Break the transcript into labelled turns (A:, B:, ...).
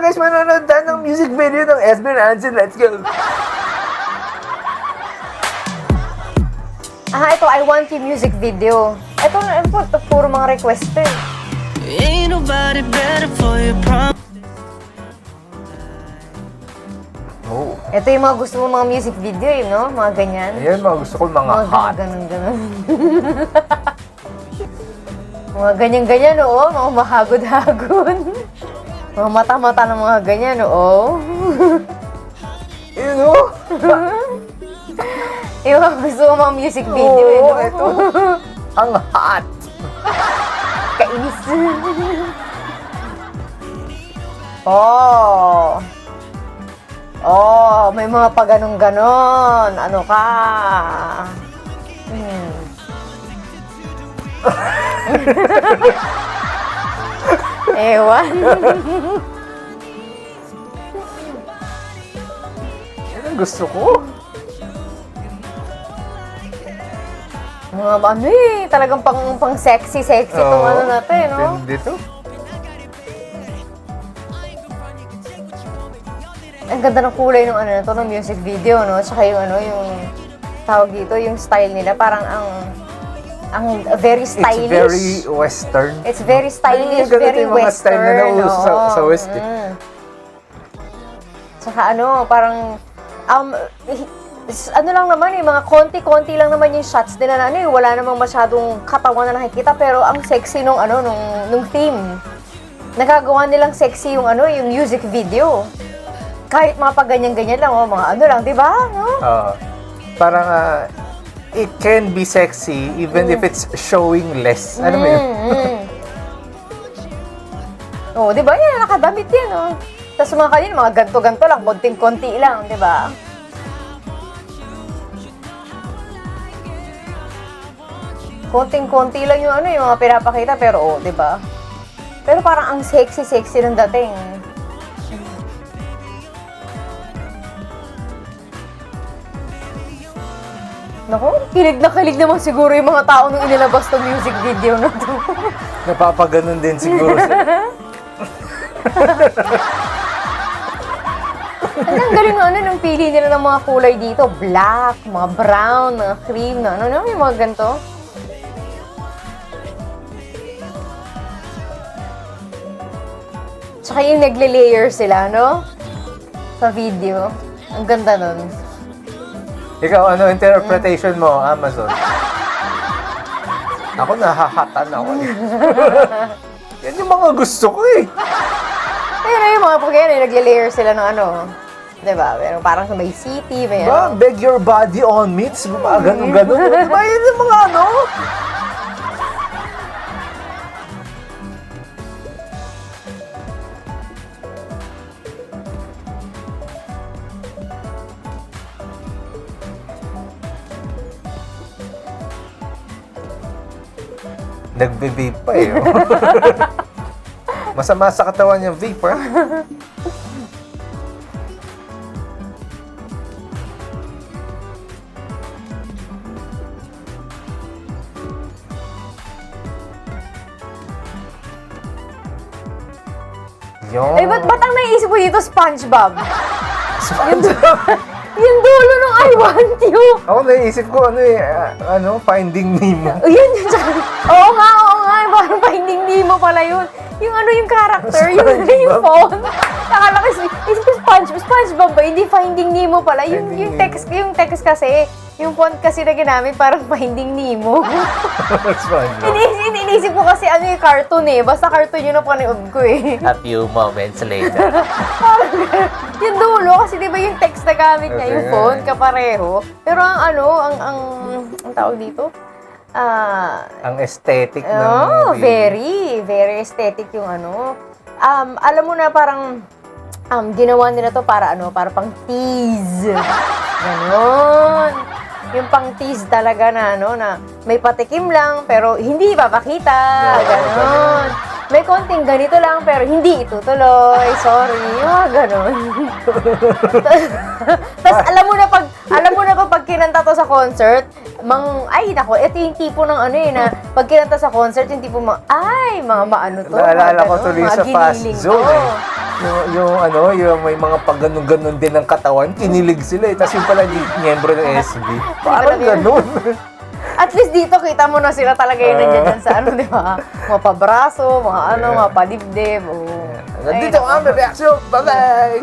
A: guys, manonood tayo ng music video ng SB Nancy. Let's go!
B: Ito, I Want You music video. Ito, puro mga request eh.
C: Ain't nobody better for your prom.
A: Oh.
B: Ito yung mga gusto mo mga music video eh, no? Mga ganyan.
A: Ayan, mga gusto ko mga hot.
B: Ganun. Mga ganyan-ganyan, oo. Mga mahagod-hagod. Mga mata-mata ng mga ganyan, oo.
A: Yun, oh.
B: Yung mga gusto mo mga music video eh, no?
A: Ito. Ang hot.
B: Kainis. May mga paganon-ganon. Ano ka? Ewan.
A: Yan ang gusto ko.
B: Mga ano eh, talagang pang sexy tong ano natin, no?
A: Dito.
B: Ang ganda ng kulay ng ano na to, ng music video, no? Tsaka yung ano, yung tawag dito, yung style nila, parang ang very stylish.
A: It's very western.
B: It's very stylish,
A: Ganito
B: very
A: yung mga style na
B: western.
A: nauso sa west.
B: Tsaka ano, parang, ano lang naman eh, mga konti-konti lang naman yung shots nila na ano eh, wala namang masyadong katawan na nakikita, pero ang sexy nung ano, nung theme. Nagagawa nilang sexy yung ano, yung music video. Kahit mga pag-ganyan-ganyan lang, mga ano lang, di ba? No?
A: Parang, it can be sexy even if it's showing less. Ano mo yun?
B: Di ba? Yan, nakadamit yan, oh. Tapos mga kanina, mga ganto-ganto lang, konting-konti lang, di ba? Konting-konti lang yung ano, yung mga pinapakita, pero di ba? Pero parang ang sexy-sexy ng dating. Naku, kilig na kilig naman siguro yung mga tao nung inilabas tong music video na to.
A: Napapaganon din siguro.
B: Ang galing na ano, nung pili nila ng mga kulay dito. Black, mga brown, mga cream, na ano, yung mga ganito. Tsaka yung nagle-layer sila, no? Sa video. Ang ganda nun.
A: Ikaw, ano interpretation mo, Amazon? Ako, nahahatan ako. Yan yung mga gusto ko eh.
B: Pero yung mga pagkaya, nagle-layer sila ng ano. Diba? Pero parang may city, may
A: Ba,
B: ano.
A: beg your body on me. Mga ganun-ganun. Diba yun yung mga ano? Nagbe-vape pa eh. Oh. Masama sa katawan yung vape, ha? Yun.
B: Eh, ba't ang naisip mo dito, SpongeBob?
A: SpongeBob.
B: Yung dulo ng I Want You.
A: Ako naisip ko, Finding Nemo.
B: Yun, oo nga, parang Finding Nemo pala yun. Yung ano yung character, yung phone. Akala ko, isip ko SpongeBob ba? Hindi Finding Nemo pala. Yung text kasi, yung font kasi na ginamit parang Finding Nemo.
A: SpongeBob.
B: Inisip ko kasi ano yung cartoon eh. Basta cartoon yun na panood ko eh.
A: A few moments later.
B: Yung dulo, kasi di ba yung text na gamit niya, yung phone, kapareho. Pero ang tawag dito,
A: ang aesthetic ng movie.
B: very aesthetic yung ano. Alam mo na parang, ginawa nila to para pang tease. Ganon. Yung pang tease talaga na na may patikim lang pero hindi ipapakita. Ganon. May konting ganito lang pero hindi itutuloy. Sorry. Ganon. Tapos alam mo na pag kinanta to sa concert, ito yung tipo ng na pag kinanta sa concert, yung tipo mga maano to.
A: Naalala ko tuloy sa Fast
B: giniling
A: Zone
B: to.
A: eh. yung may mga pagganon-ganon din ng katawan, kinilig sila eh. Tapos yung pala miyembro ng SB. Parang ganon.
B: At least dito kita mo na sila talaga yun nandiyan dyan sa ano, di ba? Mga pabraso, mga ano, mga padibdib. Oh.
A: Nandito ang reaction. Bye-bye!